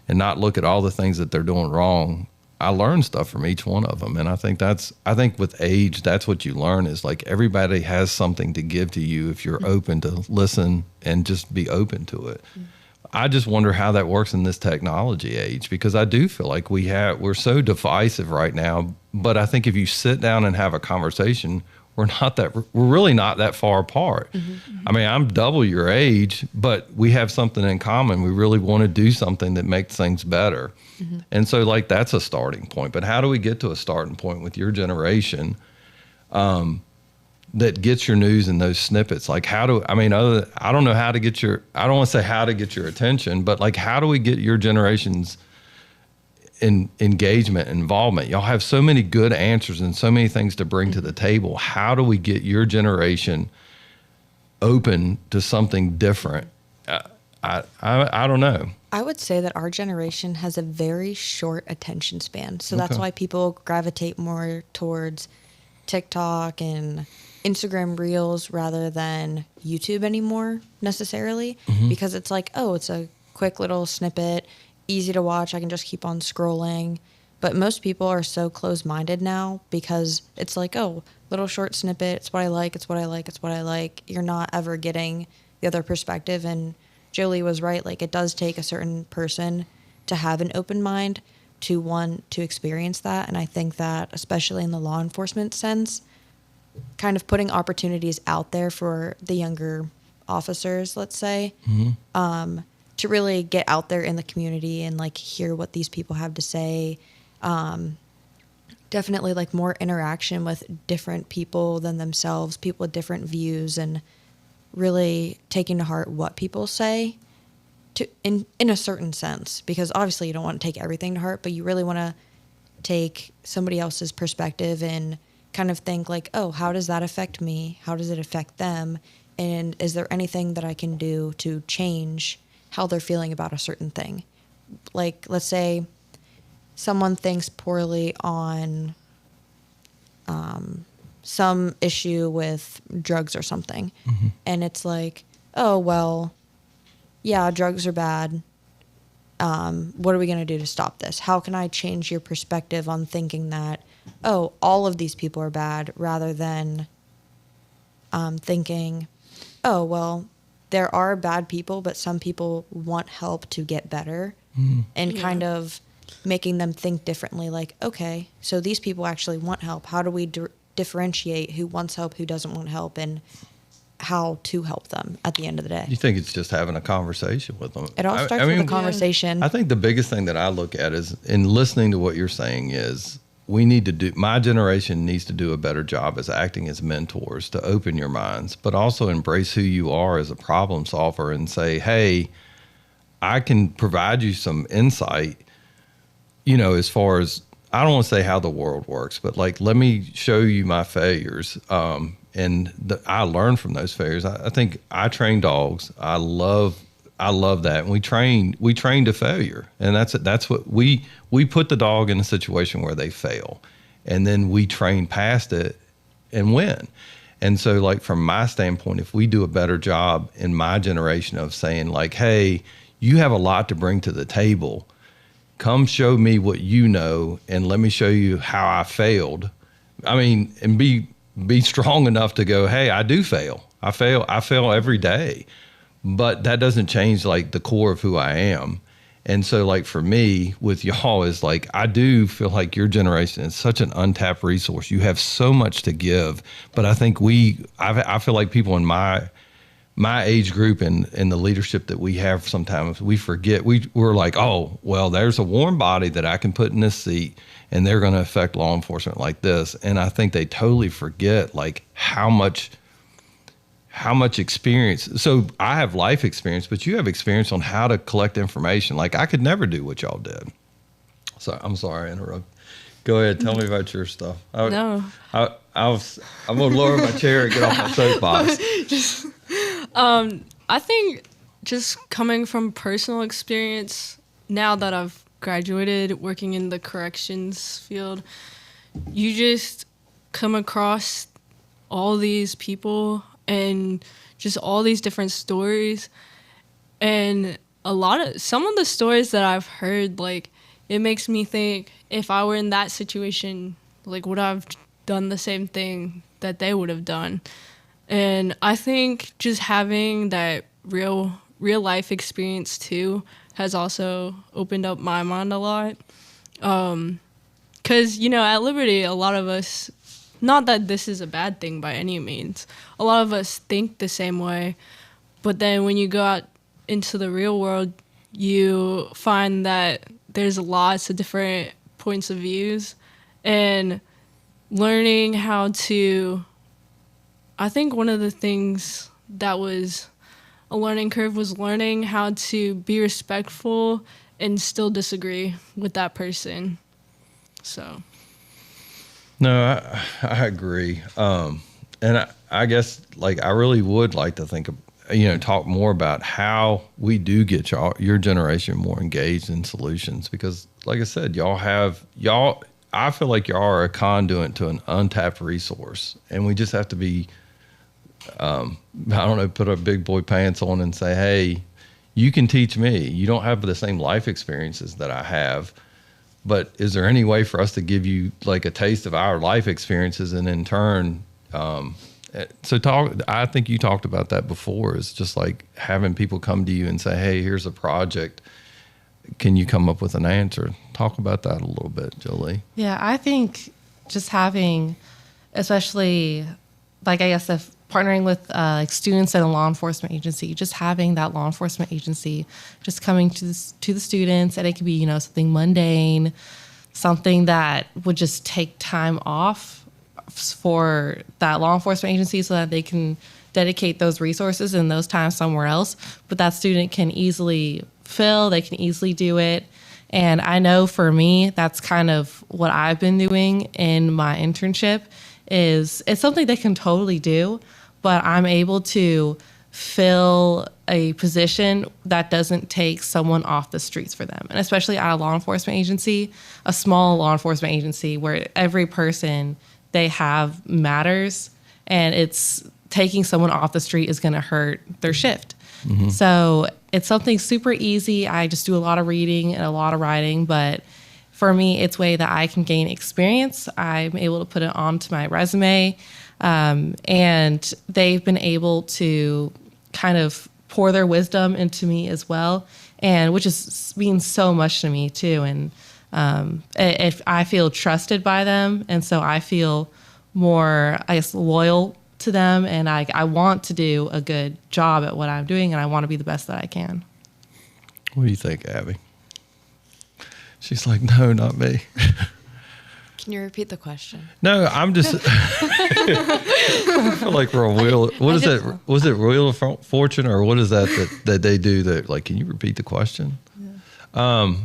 and not look at all the things that they're doing wrong, I learn stuff from each one of them. And I think with age, that's what you learn, is like everybody has something to give to you if you're open to listen and just be open to it. I just wonder how that works in this technology age, because I do feel like we're so divisive right now. But I think if you sit down and have a conversation, we're really not that far apart. I mean, I'm double your age, but we have something in common. We really want to do something that makes things better. And so like, that's a starting point. But how do we get to a starting point with your generation that gets your news in those snippets? Like I don't know how to get I don't want to say how to get your attention, but like, how do we get your generation's engagement, involvement? Y'all have so many good answers and so many things to bring to the table. How do we get your generation open to something different? I don't know. I would say that our generation has a very short attention span. So that's why people gravitate more towards TikTok and Instagram Reels rather than YouTube anymore necessarily, because it's like, oh, it's a quick little snippet, easy to watch. I can just keep on scrolling. But most people are so closed-minded now because it's like, oh, little short snippet. It's what I like. It's what I like. It's what I like. You're not ever getting the other perspective. And Jolie was right. Like, it does take a certain person to have an open mind to want to experience that. And I think that, especially in the law enforcement sense, kind of putting opportunities out there for the younger officers, let's say, to really get out there in the community and like hear what these people have to say. Definitely like more interaction with different people than themselves, people with different views, and really taking to heart what people say in a certain sense, because obviously you don't want to take everything to heart, but you really want to take somebody else's perspective and kind of think like, oh, how does that affect me? How does it affect them? And is there anything that I can do to change how they're feeling about a certain thing? Like, let's say someone thinks poorly on some issue with drugs or something. And it's like, oh, well, yeah, drugs are bad. What are we going to do to stop this? How can I change your perspective on thinking that, oh, all of these people are bad, rather than thinking, oh, well, there are bad people, but some people want help to get better, and kind of making them think differently. Like, okay, so these people actually want help. How do we differentiate who wants help, who doesn't want help, and how to help them at the end of the day? You think it's just having a conversation with them? It all starts with a conversation. I think the biggest thing that I look at is, in listening to what you're saying, is my generation needs to do a better job as acting as mentors to open your minds, but also embrace who you are as a problem solver and say, hey, I can provide you some insight, as far as, I don't want to say how the world works, but like, let me show you my failures. And I learn from those failures. I think I train dogs. I love that. And we train to failure. And that's what we put the dog in a situation where they fail, and then we train past it and win. And so, like, from my standpoint, if we do a better job in my generation of saying like, hey, you have a lot to bring to the table. come show me what you know and let me show you how I failed. I mean, and be strong enough to go, hey, I do fail. I fail every day, but that doesn't change like the core of who I am. And so like for me with y'all is like, I do feel like your generation is such an untapped resource. You have so much to give, but I think I feel like people in my age group and the leadership that we have, sometimes we forget. We're like, oh, well, there's a warm body that I can put in this seat and they're going to affect law enforcement like this. And I think they totally forget like how much experience. So I have life experience, but you have experience on how to collect information. Like I could never do what y'all did. So I'm sorry I interrupted. Go ahead. Tell me about your stuff. No. I'm going to lower my chair and get off my soapbox. I think just coming from personal experience, now that I've graduated working in the corrections field, you just come across all these people and just all these different stories. And some of the stories that I've heard, like, it makes me think if I were in that situation, like, would I have done the same thing that they would have done? And I think just having that real life experience too has also opened up my mind a lot. 'Cause, at Liberty, a lot of us, not that this is a bad thing by any means, a lot of us think the same way. But then when you go out into the real world, you find that there's lots of different points of views, and learning how to, I think one of the things that was a learning curve was learning how to be respectful and still disagree with that person. So. No, I agree. And I guess like I really would like to think of, talk more about how we do get your generation more engaged in solutions, because like I said, I feel like y'all are a conduit to an untapped resource, and we just have to be, put our big boy pants on and say, hey, you can teach me. You don't have the same life experiences that I have, but is there any way for us to give you like a taste of our life experiences, and in turn, I think you talked about that before. It's just like having people come to you and say, hey, here's a project. Can you come up with an answer? Talk about that a little bit, Jolie. Yeah, I think just having, especially like, I guess if partnering with like students at a law enforcement agency, just having that law enforcement agency just coming to the students, and it could be, something mundane, something that would just take time off for that law enforcement agency so that they can dedicate those resources and those times somewhere else. But that student can easily they can easily do it. And I know for me, that's kind of what I've been doing in my internship. It's something they can totally do, but I'm able to fill a position that doesn't take someone off the streets for them. And especially at a law enforcement agency, a small law enforcement agency where every person they have matters, and it's taking someone off the street is going to hurt their shift. Mm-hmm. So it's something super easy. I just do a lot of reading and a lot of writing, but for me, it's a way that I can gain experience. I'm able to put it onto my resume, and they've been able to kind of pour their wisdom into me as well, and which means so much to me too. And if I feel trusted by them, and so I feel more, I guess, loyal to them, and I want to do a good job at what I'm doing, and I want to be the best that I can. What do you think, Abby? She's like, no, not me. Can you repeat the question? No, I'm just. I feel like we're on Wheel. What is it? Was it Wheel of Fortune, or what is that they do? That like, can you repeat the question? Yeah.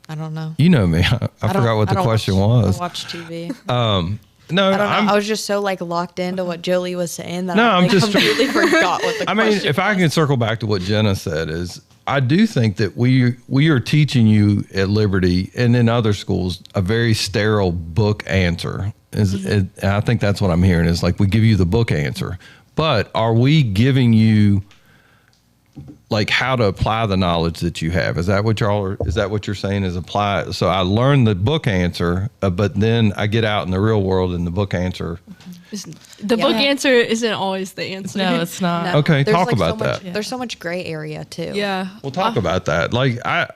I don't know. You know me. I forgot what the question was. I watch TV. No, I don't know. I was just so like locked into what Jolie was saying that I'm just completely forgot what the question was. If I can circle back to what Jenna said, is I do think that we are teaching you at Liberty and in other schools a very sterile book answer. And I think that's what I'm hearing is like we give you the book answer, but are we giving you like how to apply the knowledge that you have. Is that what you're saying is apply it? So I learned the book answer, but then I get out in the real world and the book answer. The book answer isn't always the answer. No, it's not. No. Okay, There's, talk like, about so much, that. There's so much gray area too. Yeah. We'll talk about that. Like I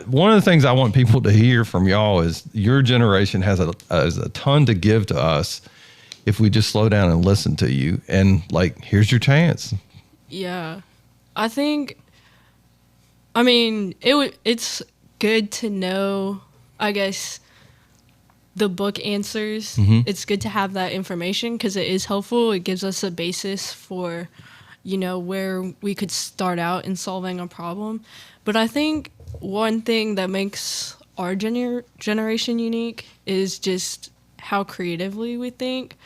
one of the things I want people to hear from y'all is your generation has a ton to give to us if we just slow down and listen to you. And like, here's your chance. Yeah. I mean, it's good to know, I guess, the book answers. It's good to have that information because it is helpful. It gives us a basis for, where we could start out in solving a problem. But I think one thing that makes our generation unique is just how creatively we think.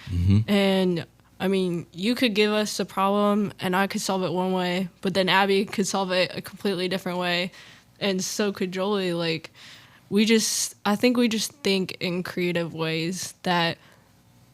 And I mean, you could give us a problem and I could solve it one way, but then Abby could solve it a completely different way. And so could Jolie. Like, I think we just think in creative ways that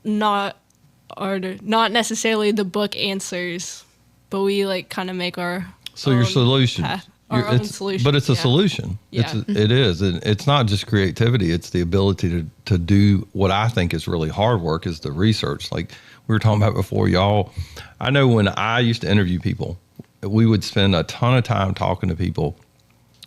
are not necessarily the book answers, but we like kind of make our your solution. Our own solution. But it's a solution. Yeah. It is. It's not just creativity. It's the ability to do what I think is really hard work is the research. Like we were talking about before, y'all. I know when I used to interview people, we would spend a ton of time talking to people,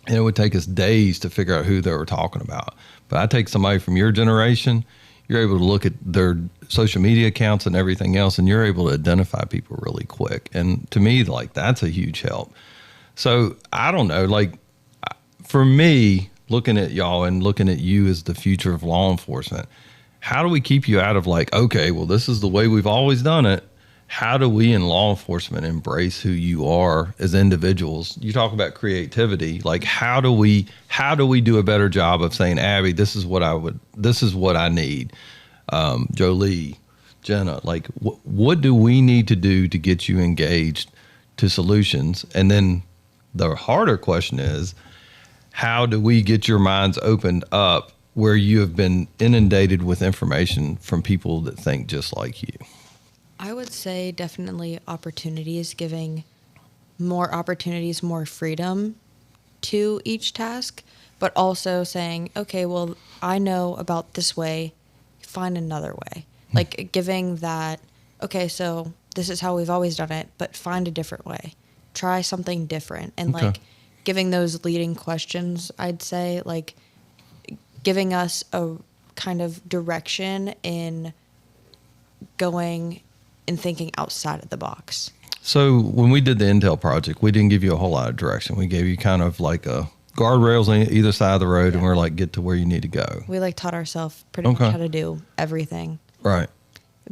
and it would take us days to figure out who they were talking about. But I take somebody from your generation, you're able to look at their social media accounts and everything else, and you're able to identify people really quick. And to me, like, that's a huge help. So I don't know, like, for me, looking at y'all and looking at you as the future of law enforcement, how do we keep you out of like, okay, well, this is the way we've always done it. How do we in law enforcement embrace who you are as individuals? You talk about creativity. Like, how do we do a better job of saying, Abby, this is what I need. Jolie, Jenna, like, what do we need to do to get you engaged to solutions? And then the harder question is, how do we get your minds opened up where you have been inundated with information from people that think just like you? I would say definitely opportunities, giving more opportunities, more freedom to each task, but also saying, okay, well, I know about this way, find another way. Like giving that, okay, so this is how we've always done it, but find a different way. Try something different. And like giving those leading questions, I'd say, like giving us a kind of direction in going and thinking outside of the box. So when we did the Intel project, we didn't give you a whole lot of direction. We gave you kind of like a guardrails on either side of the road, and we're like, get to where you need to go. We like taught ourselves pretty much how to do everything. Right.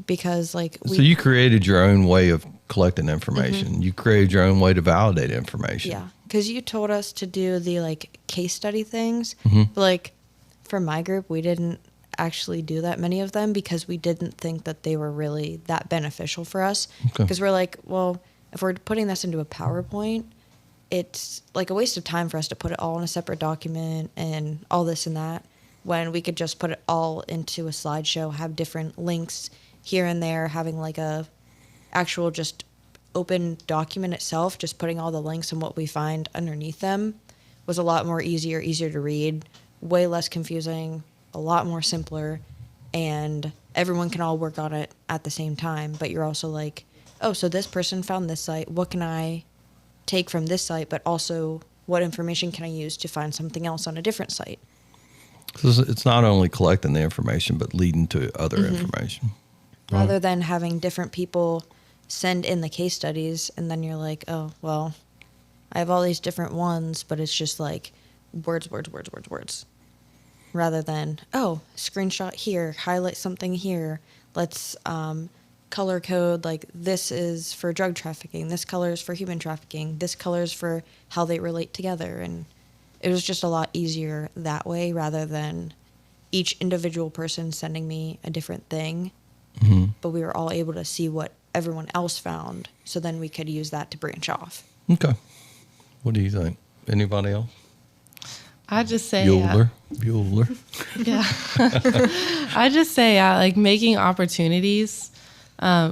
Because like so you created your own way of collecting information. You created your own way to validate information. Yeah. Because you told us to do the like case study things. But like for my group, we didn't actually do that many of them because we didn't think that they were really that beneficial for us. Because we're like, well, if we're putting this into a PowerPoint, it's like a waste of time for us to put it all in a separate document and all this and that, when we could just put it all into a slideshow, have different links here and there, having like a actual just open document itself, just putting all the links and what we find underneath them was a lot more easier to read, way less confusing, a lot more simpler, and everyone can all work on it at the same time. But you're also like, oh, so this person found this site. What can I take from this site? But also, what information can I use to find something else on a different site? So it's not only collecting the information, but leading to other information. Rather than having different people send in the case studies, and then you're like, oh, well, I have all these different ones, but it's just like words. Rather than, oh, screenshot here, highlight something here, let's color code, like this is for drug trafficking, this color is for human trafficking, this color is for how they relate together. And it was just a lot easier that way rather than each individual person sending me a different thing. But we were all able to see what everyone else found, so then we could use that to branch off. Okay. What do you think? Anybody else? I just say Bueller. Yeah. I just say like making opportunities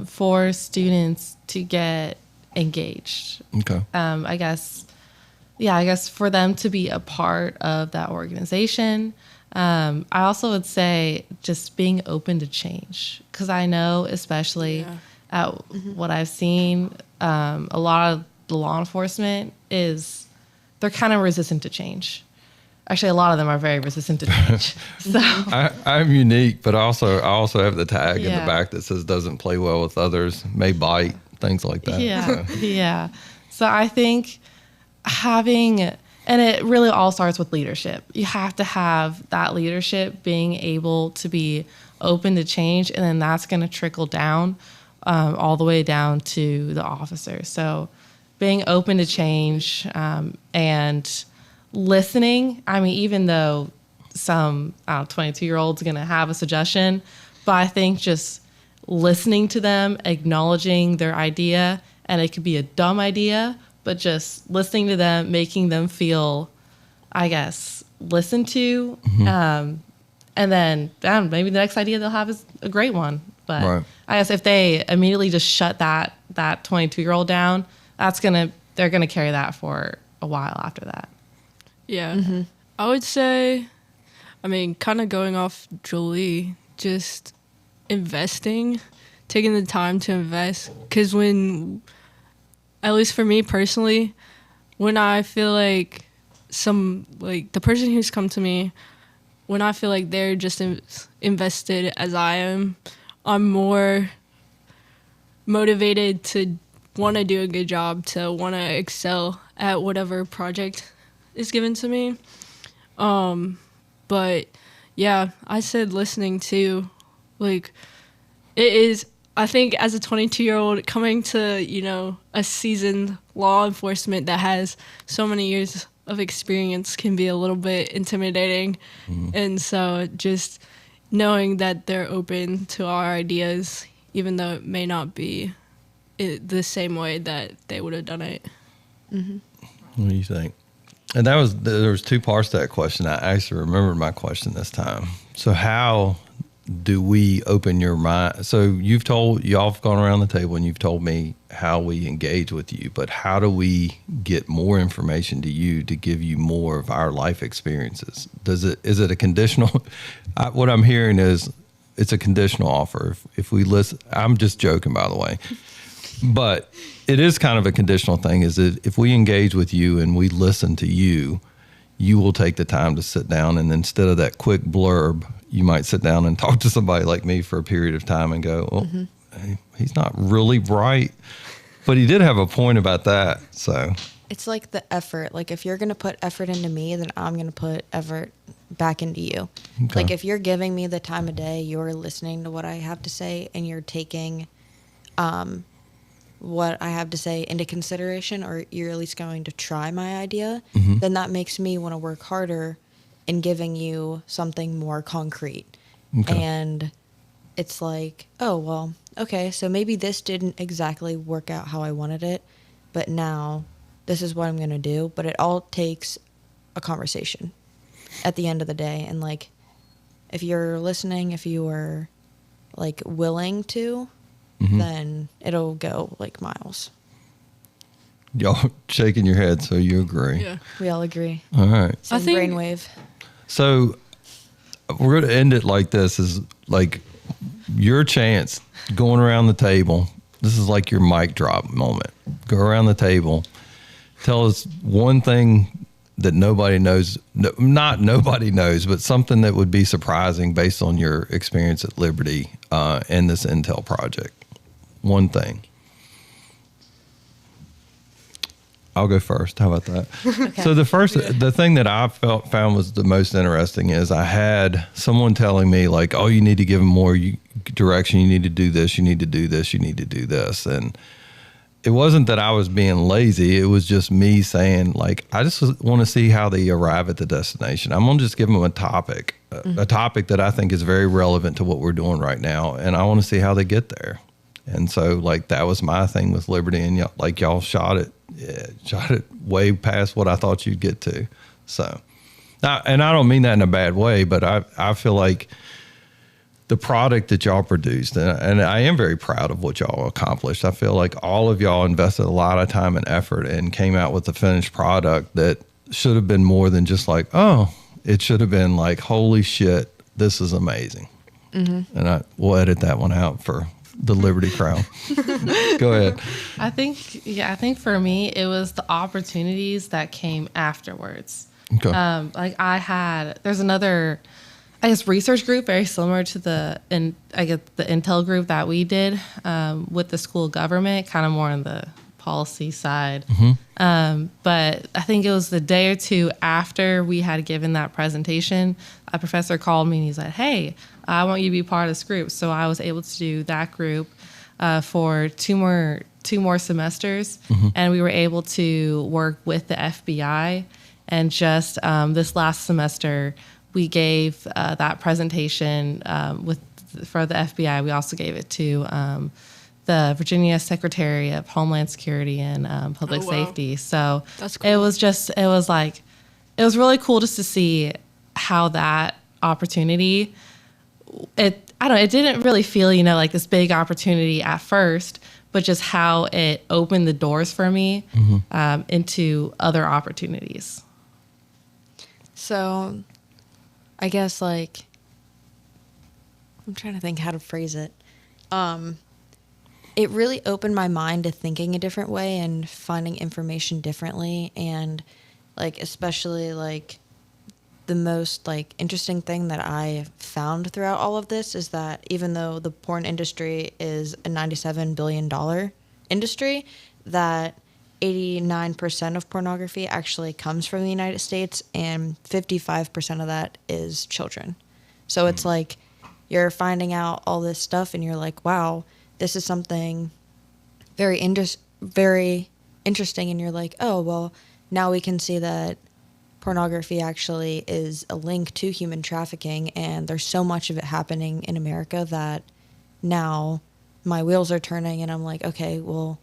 for students to get engaged. Okay. I guess yeah, I guess for them to be a part of that organization. I also would say just being open to change, because I know, especially at what I've seen, a lot of the law enforcement they're kind of resistant to change. Actually, a lot of them are very resistant to change. So I'm unique, but I also have the tag in the back that says doesn't play well with others, may bite, things like that. Yeah, yeah. So I think and it really all starts with leadership. You have to have that leadership being able to be open to change, and then that's going to trickle down all the way down to the officers. So being open to change and listening. I mean, even though some 22-year-old's going to have a suggestion, but I think just listening to them, acknowledging their idea, and it could be a dumb idea, but just listening to them, making them feel, I guess, listened to. And then maybe the next idea they'll have is a great one. But I guess if they immediately just shut that 22-year-old down, they're gonna carry that for a while after that. Yeah. I would say, I mean, kind of going off Jolie, just investing, taking the time to invest. Because at least for me personally, when I feel like the person who's come to me, when I feel like they're just invested as I am, I'm more motivated to want to do a good job, to want to excel at whatever project is given to me. But yeah, I said listening too. Like, it is, I think as a 22-year-old coming to, a seasoned law enforcement that has so many years of experience can be a little bit intimidating. And so just knowing that they're open to our ideas, even though it may not be the same way that they would have done it. What do you think? And there was two parts to that question. I actually remembered my question this time. So how do we open your mind? So y'all have gone around the table and you've told me how we engage with you, but how do we get more information to you to give you more of our life experiences? Is it a conditional? What I'm hearing is it's a conditional offer. If we listen, I'm just joking, by the way, but it is kind of a conditional thing, is that if we engage with you and we listen to you, you will take the time to sit down, and instead of that quick blurb, you might sit down and talk to somebody like me for a period of time and go, well, hey, he's not really right, but he did have a point about that. So it's like the effort. Like, if you're going to put effort into me, then I'm going to put effort back into you. Okay. Like, if you're giving me the time of day, you're listening to what I have to say, and you're taking what I have to say into consideration, or you're at least going to try my idea, then that makes me want to work harder in giving you something more concrete. Okay. And it's like, oh, well, okay, so maybe this didn't exactly work out how I wanted it, but now this is what I'm going to do. But it all takes a conversation at the end of the day. And, like, if you're listening, if you are, like, willing to, then it'll go, like, miles. Y'all shaking your head, so you agree. Yeah. We all agree. All right. Same brainwave. So we're going to end it like this, is like your chance going around the table. This is like your mic drop moment. Go around the table. Tell us one thing that nobody knows, not nobody knows, but something that would be surprising based on your experience at Liberty in this Intel project. One thing. I'll go first. How about that? Okay. So the thing that I found was the most interesting is I had someone telling me, like, oh, you need to give them more direction. You need to do this. You need to do this. You need to do this. And it wasn't that I was being lazy. It was just me saying, like, I just want to see how they arrive at the destination. I'm going to just give them a topic that I think is very relevant to what we're doing right now. And I want to see how they get there. And so, like, that was my thing with Liberty, and y'all shot it way past what I thought you'd get to. So, and I don't mean that in a bad way, but I feel like the product that y'all produced. And I am very proud of what y'all accomplished. I feel like all of y'all invested a lot of time and effort and came out with a finished product that should have been more than just like, oh, it should have been like, holy shit, this is amazing. Mm-hmm. And we'll edit that one out for the Liberty Crown. Go ahead. I think for me, it was the opportunities that came afterwards. Okay. There's another, I guess, research group very similar to the Intel group that we did with the school government, kind of more on the policy side. Mm-hmm. But I think it was the day or two after we had given that presentation, a professor called me and he's like, hey, I want you to be part of this group. So I was able to do that group for two more semesters. Mm-hmm. And we were able to work with the FBI. And just this last semester, we gave that presentation for the FBI. We also gave it to the Virginia Secretary of Homeland Security and Public Safety. So that's cool. It was really cool just to see how that opportunity, it didn't really feel, like this big opportunity at first, but just how it opened the doors for me into other opportunities. So I guess I'm trying to think how to phrase it. It really opened my mind to thinking a different way and finding information differently. And especially the most interesting thing that I found throughout all of this is that even though the porn industry is a $97 billion industry, that 89% of pornography actually comes from the United States, and 55% of that is children. So it's you're finding out all this stuff and you're like, wow, this is something very interesting. And you're like, oh, well, now we can see that pornography actually is a link to human trafficking, and there's so much of it happening in America that now my wheels are turning and I'm like, okay, well,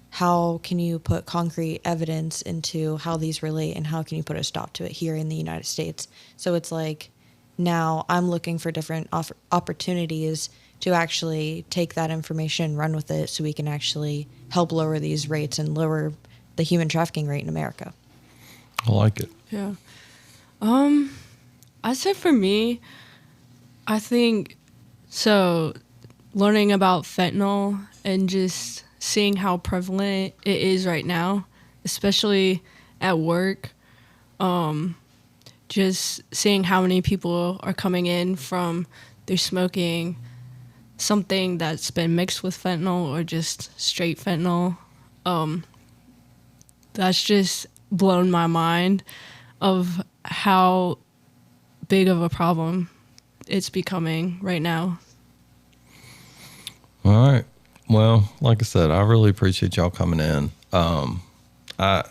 how can you put concrete evidence into how these relate, and how can you put a stop to it here in the United States? So it's now I'm looking for different opportunities to actually take that information and run with it so we can actually help lower these rates and lower the human trafficking rate in America. I like it. Yeah. I'd say for me, I think, so learning about fentanyl and just seeing how prevalent it is right now, especially at work, just seeing how many people are coming in from, they're smoking something that's been mixed with fentanyl or just straight fentanyl. That's just blown my mind of how big of a problem it's becoming right now. All right. Well, like I said, I really appreciate y'all coming in. I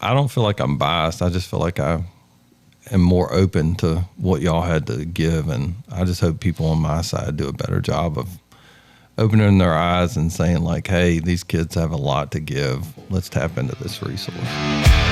don't feel like I'm biased. I just feel like I am more open to what y'all had to give, and I just hope people on my side do a better job of opening their eyes and saying hey, these kids have a lot to give. Let's tap into this resource.